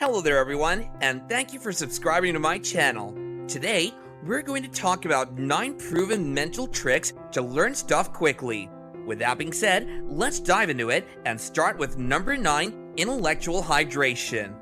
Hello there everyone, and thank you for subscribing to my channel. Today, we're going to talk about 9 proven mental tricks to learn stuff quickly. With that being said, let's dive into it and start with number 9, intellectual hydration.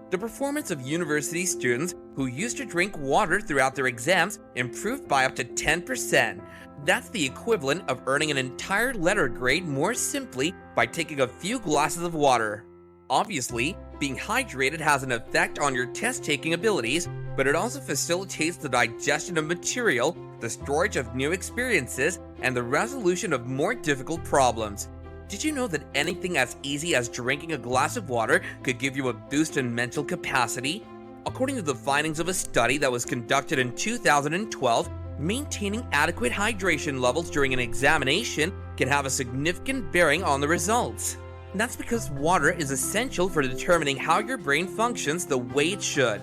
The performance of university students who used to drink water throughout their exams improved by up to 10%. That's the equivalent of earning an entire letter grade more simply by taking a few glasses of water. Obviously, being hydrated has an effect on your test-taking abilities, but it also facilitates the digestion of material, the storage of new experiences, and the resolution of more difficult problems. Did you know that anything as easy as drinking a glass of water could give you a boost in mental capacity? According to the findings of a study that was conducted in 2012, maintaining adequate hydration levels during an examination can have a significant bearing on the results. That's because water is essential for determining how your brain functions the way it should.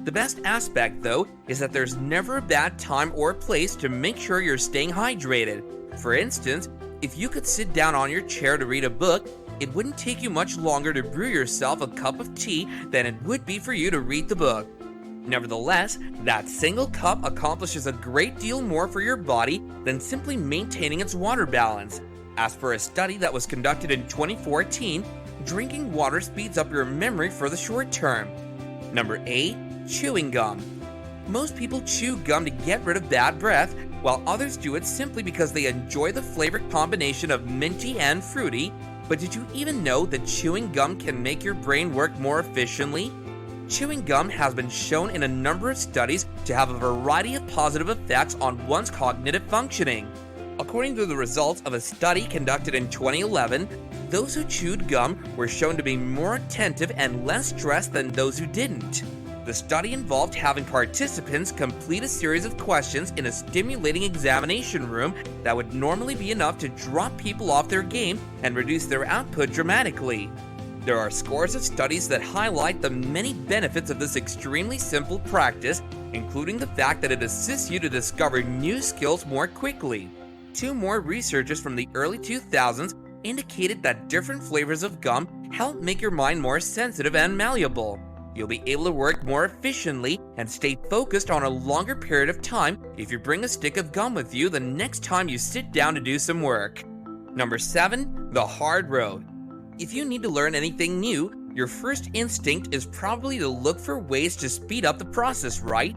The best aspect, though, is that there's never a bad time or place to make sure you're staying hydrated. For instance, if you could sit down on your chair to read a book, it wouldn't take you much longer to brew yourself a cup of tea than it would be for you to read the book. Nevertheless, that single cup accomplishes a great deal more for your body than simply maintaining its water balance. As per a study that was conducted in 2014, drinking water speeds up your memory for the short term. Number 8, chewing gum. Most people chew gum to get rid of bad breath, while others do it simply because they enjoy the flavor combination of minty and fruity. But did you even know that chewing gum can make your brain work more efficiently? Chewing gum has been shown in a number of studies to have a variety of positive effects on one's cognitive functioning. According to the results of a study conducted in 2011, those who chewed gum were shown to be more attentive and less stressed than those who didn't. The study involved having participants complete a series of questions in a stimulating examination room that would normally be enough to drop people off their game and reduce their output dramatically. There are scores of studies that highlight the many benefits of this extremely simple practice, including the fact that it assists you to discover new skills more quickly. 2 more researchers from the early 2000s indicated that different flavors of gum help make your mind more sensitive and malleable. You'll be able to work more efficiently and stay focused on a longer period of time if you bring a stick of gum with you the next time you sit down to do some work. Number 7, the hard road. If you need to learn anything new, your first instinct is probably to look for ways to speed up the process, right?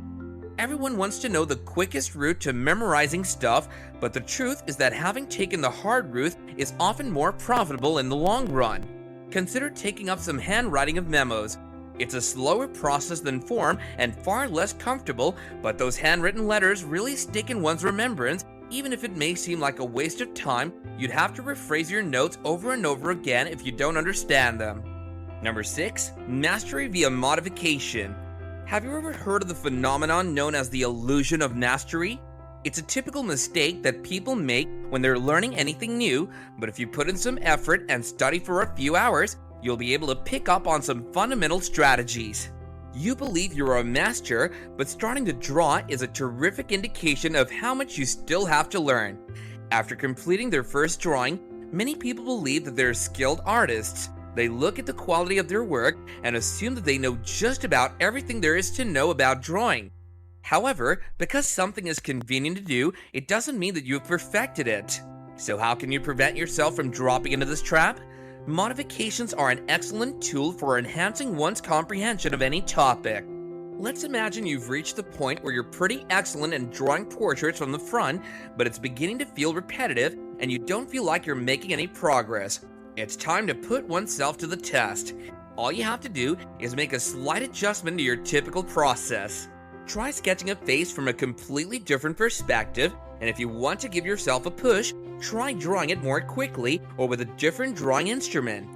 Everyone wants to know the quickest route to memorizing stuff, but the truth is that having taken the hard route is often more profitable in the long run. Consider taking up some handwriting of memos. It's a slower process than form and far less comfortable, but those handwritten letters really stick in one's remembrance. Even if it may seem like a waste of time, you'd have to rephrase your notes over and over again if you don't understand them. Number 6, mastery via modification. Have you ever heard of the phenomenon known as the illusion of mastery? It's a typical mistake that people make when they're learning anything new, but if you put in some effort and study for a few hours, you'll be able to pick up on some fundamental strategies. You believe you're a master, but starting to draw is a terrific indication of how much you still have to learn. After completing their first drawing, many people believe that they're skilled artists. They look at the quality of their work and assume that they know just about everything there is to know about drawing. However, because something is convenient to do, it doesn't mean that you've perfected it. So how can you prevent yourself from dropping into this trap? Modifications are an excellent tool for enhancing one's comprehension of any topic. Let's imagine you've reached the point where you're pretty excellent in drawing portraits from the front, but it's beginning to feel repetitive and you don't feel like you're making any progress. It's time to put oneself to the test. All you have to do is make a slight adjustment to your typical process. Try sketching a face from a completely different perspective, and if you want to give yourself a push, try drawing it more quickly or with a different drawing instrument.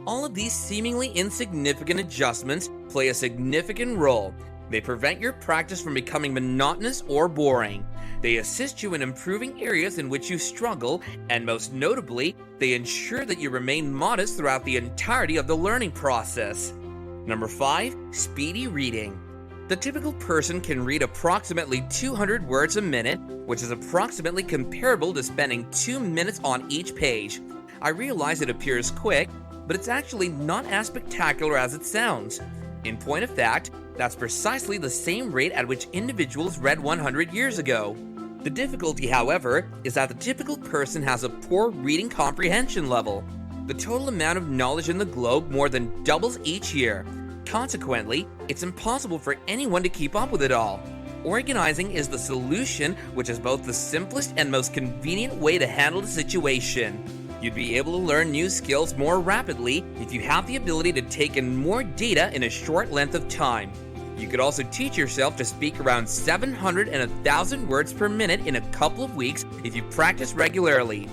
All of these seemingly insignificant adjustments play a significant role. They prevent your practice from becoming monotonous or boring. They assist you in improving areas in which you struggle, and most notably, they ensure that you remain modest throughout the entirety of the learning process. Number 5, speedy reading. The typical person can read approximately 200 words a minute, which is approximately comparable to spending 2 minutes on each page. I realize it appears quick, but it's actually not as spectacular as it sounds. In point of fact, that's precisely the same rate at which individuals read 100 years ago. The difficulty, however, is that the typical person has a poor reading comprehension level. The total amount of knowledge in the globe more than doubles each year. Consequently, it's impossible for anyone to keep up with it all. Organizing is the solution, which is both the simplest and most convenient way to handle the situation. You'd be able to learn new skills more rapidly if you have the ability to take in more data in a short length of time. You could also teach yourself to speak around 700 and 1,000 words per minute in a couple of weeks if you practice regularly.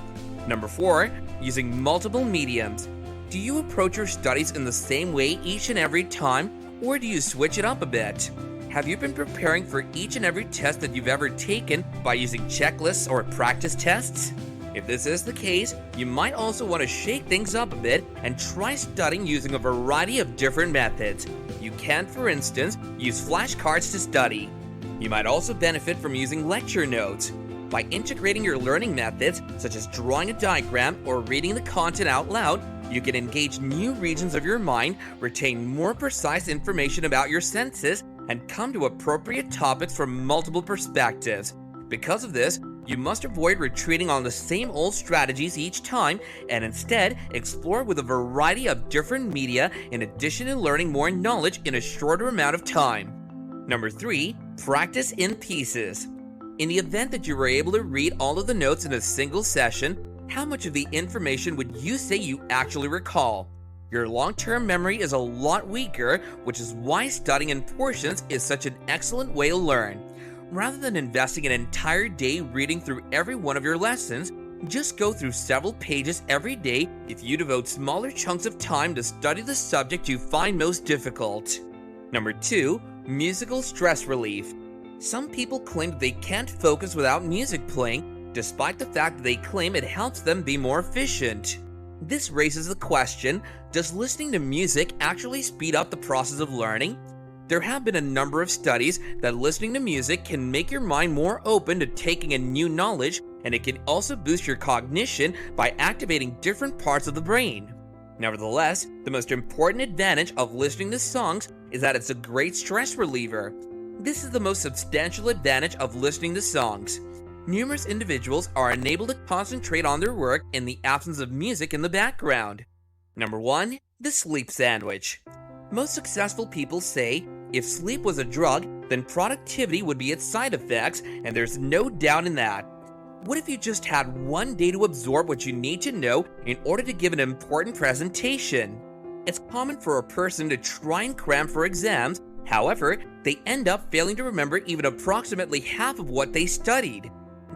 Number 4, using multiple mediums. Do you approach your studies in the same way each and every time, or do you switch it up a bit? Have you been preparing for each and every test that you've ever taken by using checklists or practice tests? If this is the case, you might also want to shake things up a bit and try studying using a variety of different methods. You can, for instance, use flashcards to study. You might also benefit from using lecture notes. By integrating your learning methods, such as drawing a diagram or reading the content out loud, you can engage new regions of your mind, retain more precise information about your senses, and come to appropriate topics from multiple perspectives. Because of this, you must avoid retreating on the same old strategies each time and instead explore with a variety of different media in addition to learning more knowledge in a shorter amount of time. Number 3, practice in pieces. In the event that you were able to read all of the notes in a single session, how much of the information would you say you actually recall? Your long-term memory is a lot weaker, which is why studying in portions is such an excellent way to learn. Rather than investing an entire day reading through every one of your lessons, just go through several pages every day if you devote smaller chunks of time to study the subject you find most difficult. Number 2, musical stress relief. Some people claim that they can't focus without music playing, despite the fact that they claim it helps them be more efficient. This raises the question, does listening to music actually speed up the process of learning? There have been a number of studies that listening to music can make your mind more open to taking in new knowledge, and it can also boost your cognition by activating different parts of the brain. Nevertheless, the most important advantage of listening to songs is that it's a great stress reliever. This is the most substantial advantage of listening to songs. Numerous individuals are unable to concentrate on their work in the absence of music in the background. Number 1, the sleep sandwich. Most successful people say, if sleep was a drug, then productivity would be its side effects, and there's no doubt in that. What if you just had one day to absorb what you need to know in order to give an important presentation? It's common for a person to try and cram for exams, however, they end up failing to remember even approximately half of what they studied.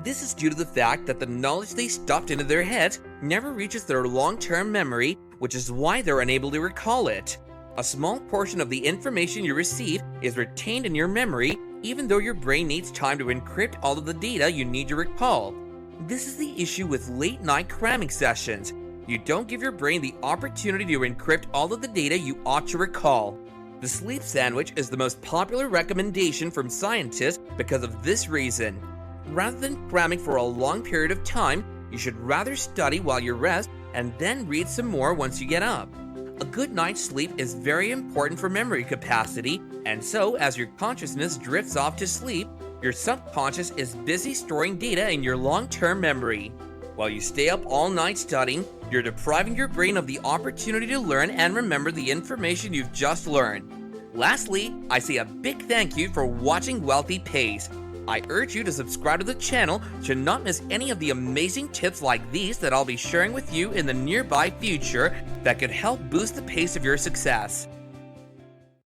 This is due to the fact that the knowledge they stuffed into their heads never reaches their long-term memory, which is why they're unable to recall it. A small portion of the information you receive is retained in your memory, even though your brain needs time to encrypt all of the data you need to recall. This is the issue with late-night cramming sessions. You don't give your brain the opportunity to encrypt all of the data you ought to recall. The sleep sandwich is the most popular recommendation from scientists because of this reason. Rather than cramming for a long period of time, you should rather study while you rest and then read some more once you get up. A good night's sleep is very important for memory capacity, and so as your consciousness drifts off to sleep, your subconscious is busy storing data in your long-term memory. While you stay up all night studying, you're depriving your brain of the opportunity to learn and remember the information you've just learned. Lastly, I say a big thank you for watching Wealthy Pace. I urge you to subscribe to the channel to not miss any of the amazing tips like these that I'll be sharing with you in the nearby future that could help boost the pace of your success.